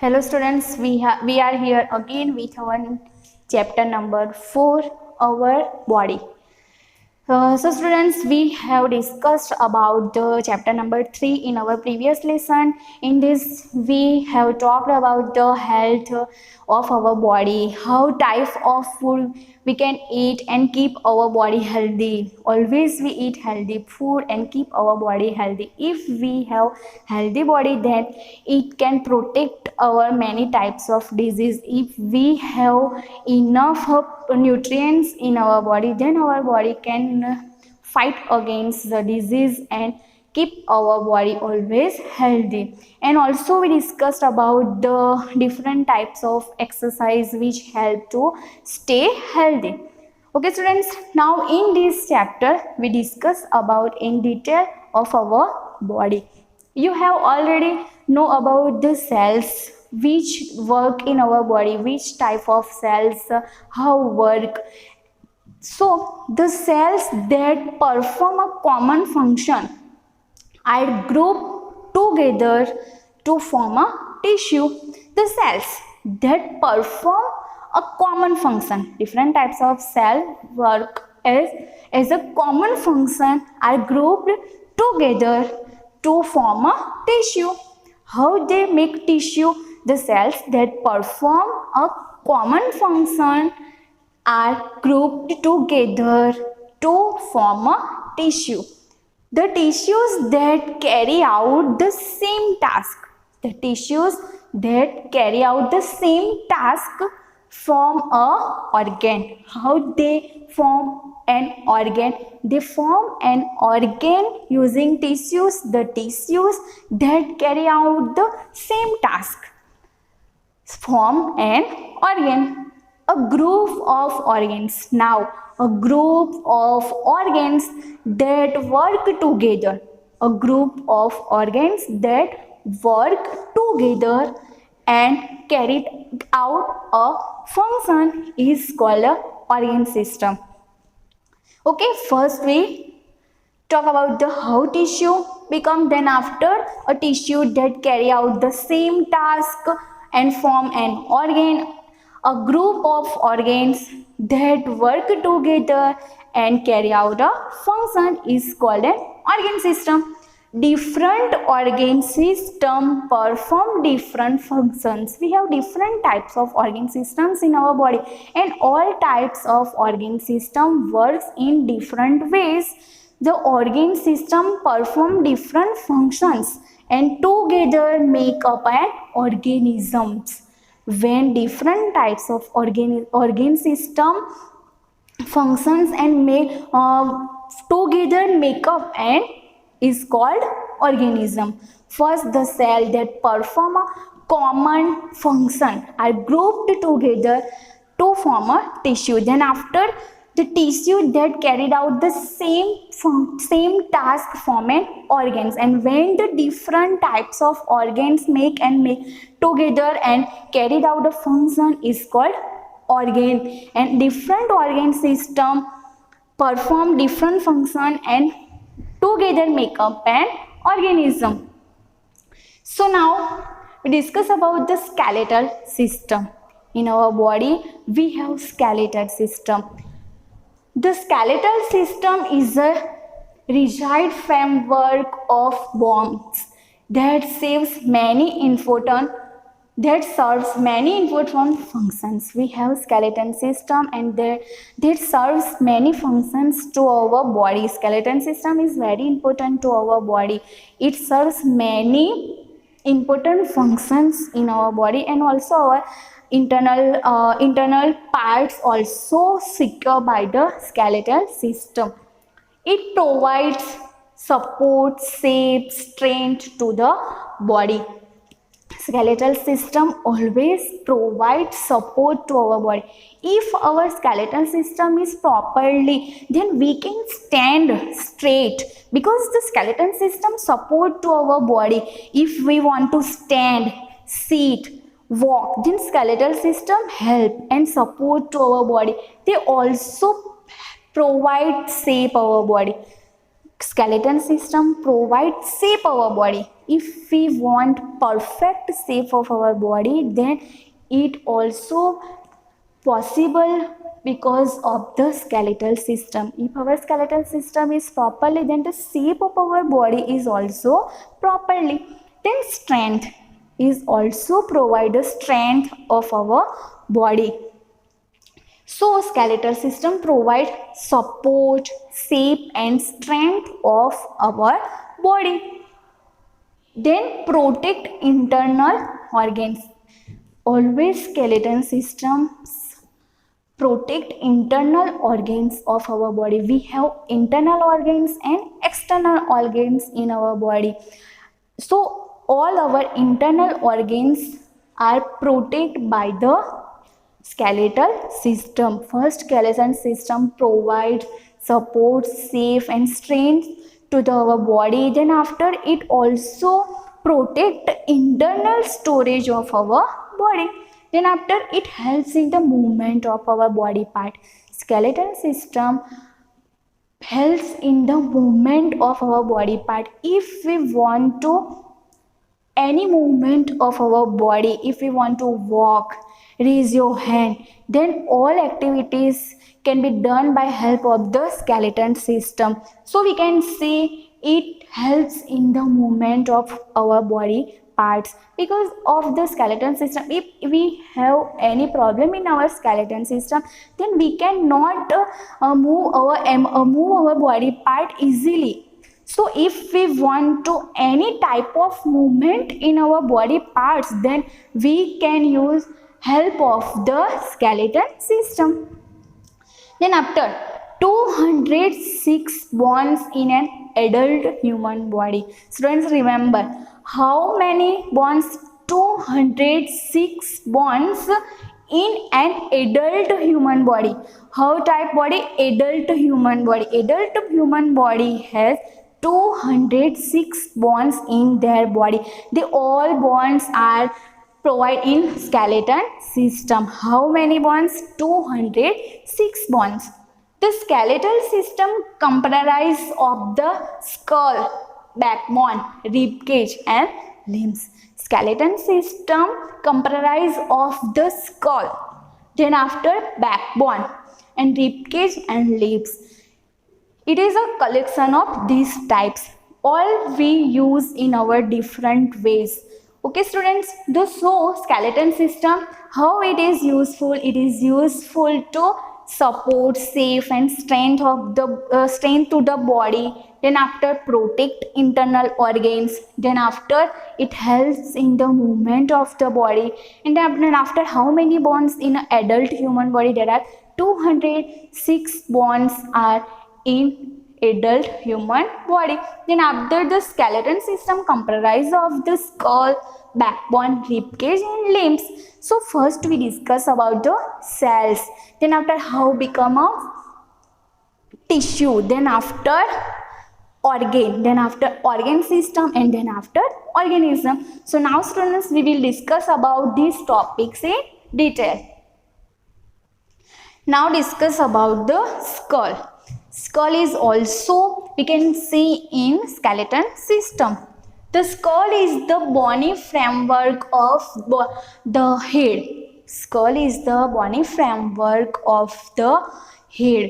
Hello students, we are here again with our chapter number 4, our body. So students, we have discussed about the chapter number 3 in our previous lesson. In this, we have talked about the health of our body, how type of food we can eat and keep our body healthy. Always we eat healthy food and keep our body healthy. If we have healthy body, then it can protect our many types of disease. If we have enough nutrients in our body, then our body can fight against the disease and keep our body always healthy. And also we discussed about the different types of exercise which help to stay healthy. Okay students, now in this chapter we discuss about in detail of our body. You have already know about the cells which work in our body, which type of cells, how work. So the cells that perform a common function are grouped together to form a tissue. The cells that perform a common function, different types of cell work as a common function, are grouped together to form a tissue. How they make tissue? The cells that perform a common function are grouped together to form a tissue. The tissues that carry out the same task, the tissues that carry out the same task form a organ. How they form an organ? They form an organ using tissues, the tissues that carry out the same task form an organ. A group of organs. Now, a group of organs that work together. A group of organs that work together and carry out a function is called a organ system. Okay, first we talk about the how tissue become, then after a tissue that carry out the same task and form an organ. A group of organs that work together and carry out a function is called an organ system. Different organ system perform different functions. We have different types of organ systems in our body, and all types of organ system works in different ways. The organ system perform different functions and together make up an organisms. When different types of organ system functions and make together make up and is called organism. First, the cell that perform a common function are grouped together to form a tissue. Then after, the tissue that carried out the same task form an organs. And when the different types of organs make together and carried out a function is called organ. And different organ system perform different function and together make up an organism. So now we discuss about the skeletal system. In our body we have skeletal system. The skeletal system is a rigid framework of bones that serves many important functions. We have skeleton system and that serves many functions to our body. Skeleton system is very important to our body. It serves many important functions in our body, and also our internal parts also secure by the skeletal system. It provides support, shape, strength to the body. Skeletal system always provides support to our body. If our skeletal system is properly, then we can stand straight, because the skeleton system support to our body. If we want to stand, sit, walk, then skeletal system help and support to our body. They also provide shape our body. Skeleton system provides shape our body. If we want perfect shape of our body, then it also possible because of the skeletal system. If our skeletal system is properly, then the shape of our body is also properly. Then strength is also provide the strength of our body. So skeletal system provide support, shape and strength of our body. Then protect internal organs. Always skeleton systems protect internal organs of our body. We have internal organs and external organs in our body. So all our internal organs are protected by the skeletal system. First, skeleton system provides support, safe and strength to our body. Then after, it also protect internal storage of our body. Then after, it helps in the movement of our body part. Skeletal system helps in the movement of our body part. If we want to any movement of our body, if we want to walk, raise your hand, then all activities can be done by help of the skeleton system. So we can say it helps in the movement of our body parts because of the skeleton system. If we have any problem in our skeleton system, then we cannot move our body part easily. So if we want to any type of movement in our body parts, then we can use help of the skeleton system. Then after, 206 bones in an adult human body. Students, remember how many bones? 206 bones in an adult human body. How type body? Adult human body. Adult human body has 206 bones in their body. They all bones are provided in skeleton system. How many bones? 206 bones. The skeletal system comprises of the skull, backbone, rib cage and limbs. Skeleton system comprises of the skull, then after backbone and rib cage and limbs. It is a collection of these types. All we use in our different ways. Okay students, the skeleton system, how it is useful? It is useful to support, safe and strength of the strength to the body. Then after, protect internal organs. Then after, it helps in the movement of the body. And then after, how many bones in an adult human body? There are 206 bones are in adult human body. Then after, the skeleton system comprises of the skull, backbone, rib cage and limbs. So first we discuss about the cells. Then after, how become a tissue. Then after, organ. Then after, organ system and then after, organism. So now students, we will discuss about these topics in detail. Now discuss about the skull. Skull is also we can see in skeleton system. The skull is the bony framework of the head. Skull is the bony framework of the head.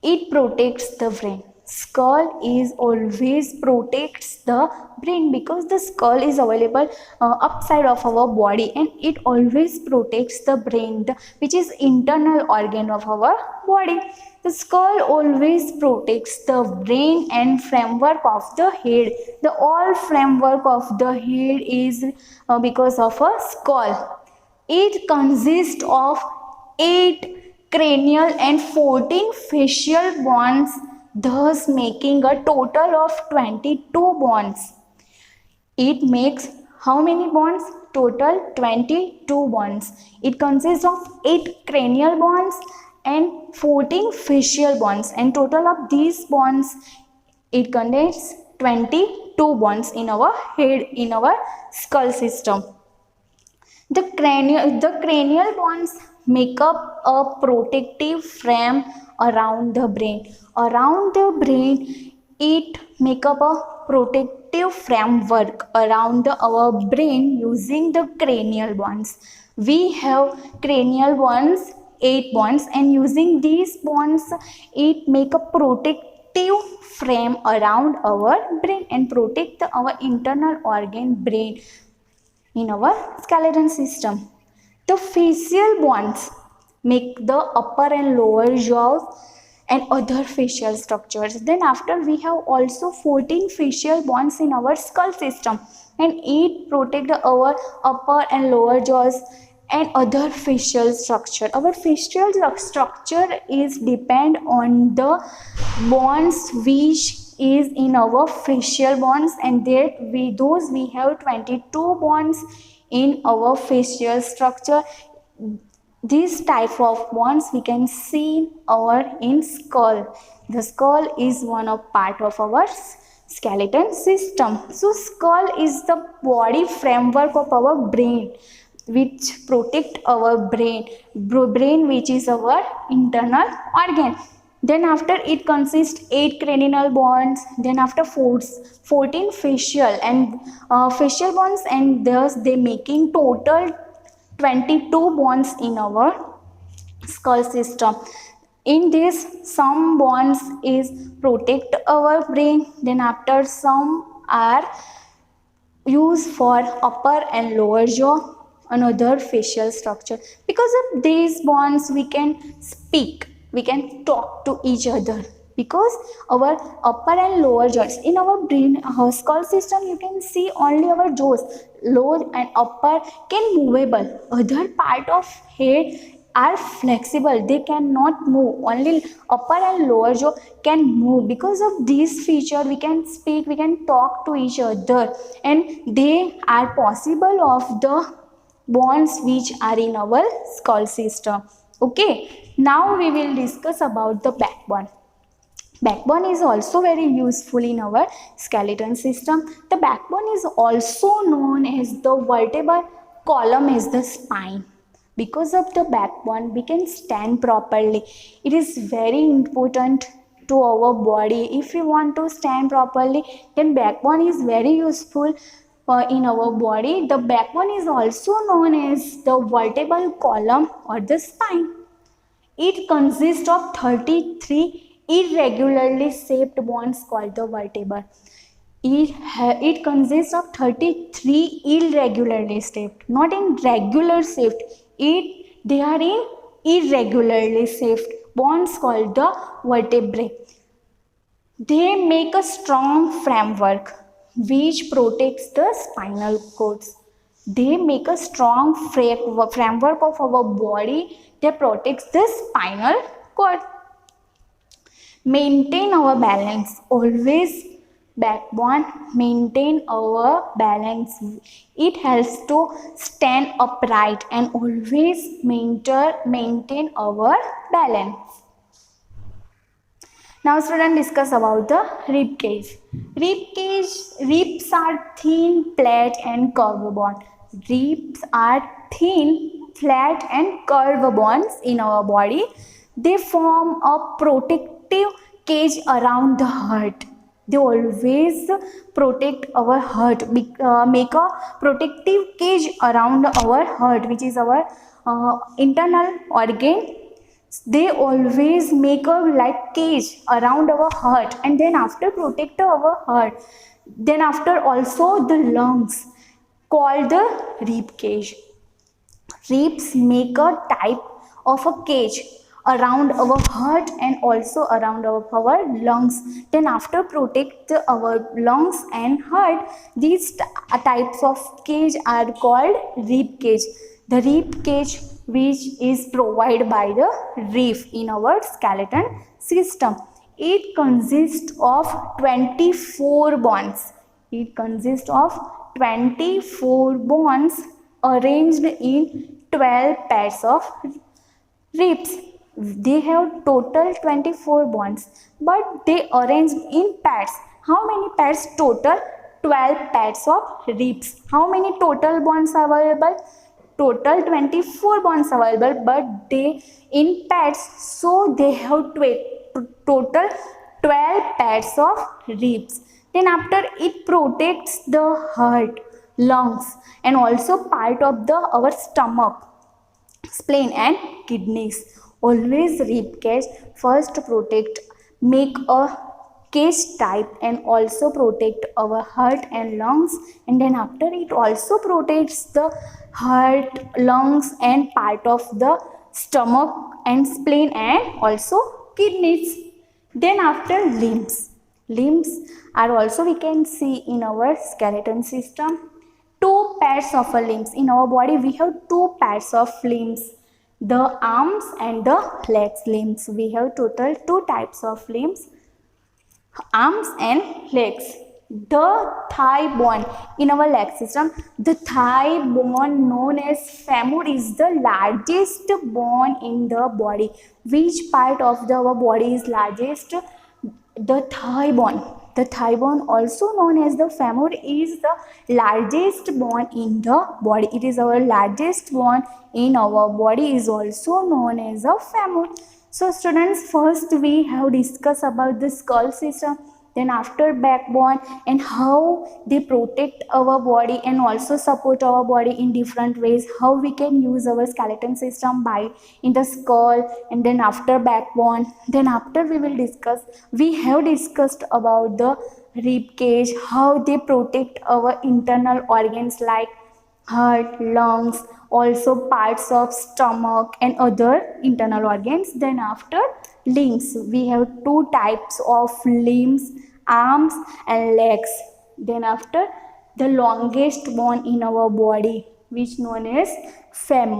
It protects the brain. Skull is always protects the brain because the skull is available upside of our body and it always protects the brain, which is internal organ of our body. The skull always protects the brain and framework of the head. The all framework of the head is because of a skull. It consists of 8 cranial and 14 facial bones, thus making a total of 22 bones. It makes how many bones? Total 22 bones. It consists of 8 cranial bones and 14 facial bones, and total of these bones, it contains 22 bones in our head, in our skull system. The cranial bones make up a protective frame around the brain. Around the brain, it make up a protective framework around our brain using the cranial bonds. We have cranial bonds, 8 bonds, and using these bonds, it make a protective frame around our brain and protect our internal organ brain in our skeleton system. The facial bonds make the upper and lower jaws and other facial structures. Then after we have also 14 facial bonds in our skull system, and it protect our upper and lower jaws and other facial structure. Our facial structure is depend on the bonds which is in our facial bonds, and that we have 22 bonds in our facial structure. This type of bonds we can see in skull. The skull is one of part of our skeleton system. So skull is the body framework of our brain, which protect our brain which is our internal organ. Then after it consists 8 cranial bonds, then after 14 facial bonds, and thus they making total 22 bonds in our skull system. In this, some bonds is protect our brain, then after some are used for upper and lower jaw, another facial structure. Because of these bonds we can speak, we can talk to each other, because our upper and lower jaws in our brain, our skull system, you can see only our jaws, lower and upper can movable, other part of head are flexible, they cannot move, only upper and lower jaw can move. Because of this feature we can speak, we can talk to each other, and they are possible of the bonds which are in our skull system. Okay, now we will discuss about the backbone. Backbone is also very useful in our skeleton system. The backbone is also known as the vertebral column as the spine. Because of the backbone we can stand properly. It is very important to our body. If we want to stand properly, then backbone is very useful in our body. The backbone is also known as the vertebral column or the spine. It consists of 33 irregularly shaped bones called the vertebra. It consists of 33 irregularly shaped, not in regular shaped. They are in irregularly shaped bones called the vertebrae. They make a strong framework which protects the spinal cords. They make a strong framework of our body that protects the spinal cord. Maintain our balance. Always backbone maintain our balance. It helps to stand upright and always maintain our balance. Now students, discuss about the rib cage. Ribs are thin, flat and curved bones. Ribs are thin, flat and curved bones in our body. They form a protective cage around the heart. They always protect our heart, make a protective cage around our heart, which is our internal organ. They always make a like cage around our heart, and then after protect our heart, then after also the lungs called the rib cage. Ribs make a type of a cage around our heart and also around our lungs. Then after protect our lungs and heart, these types of cage are called rib cage. The rib cage which is provided by the rib in our skeleton system. It consists of 24 bones. It consists of 24 bones arranged in 12 pairs of ribs. They have total 24 bones, but they arranged in pairs. How many pairs total? 12 pairs of ribs. How many total bones are available? Total 24 bones available, but they in pairs, so they have total 12 pairs of ribs. Then after, it protects the heart, lungs, and also part of the our stomach, spleen and kidneys. Always rib cage first protect, make a cage type, and also protect our heart and lungs, and then after, it also protects the heart, lungs, and part of the stomach and spleen and also kidneys. Then after, limbs are also we can see in our skeleton system. Two pairs of limbs in our body. We have two pairs of limbs, the arms and the legs limbs. We have total two types of limbs, arms and legs. The thigh bone in our leg system, the thigh bone known as femur is the largest bone in the body. Which part of our body is largest? The thigh bone. The thigh bone, also known as the femur, is the largest bone in the body. It is our largest bone in our body, is also known as a femur. So students, first we have discussed about the skull system, then after backbone, and how they protect our body and also support our body in different ways, how we can use our skeleton system by in the skull, and then after backbone. Then after, we have discussed about the rib cage, how they protect our internal organs like heart, lungs, also parts of stomach and other internal organs. Then after, limbs, we have two types of limbs, arms and legs. Then after, the longest bone in our body, which known as femur.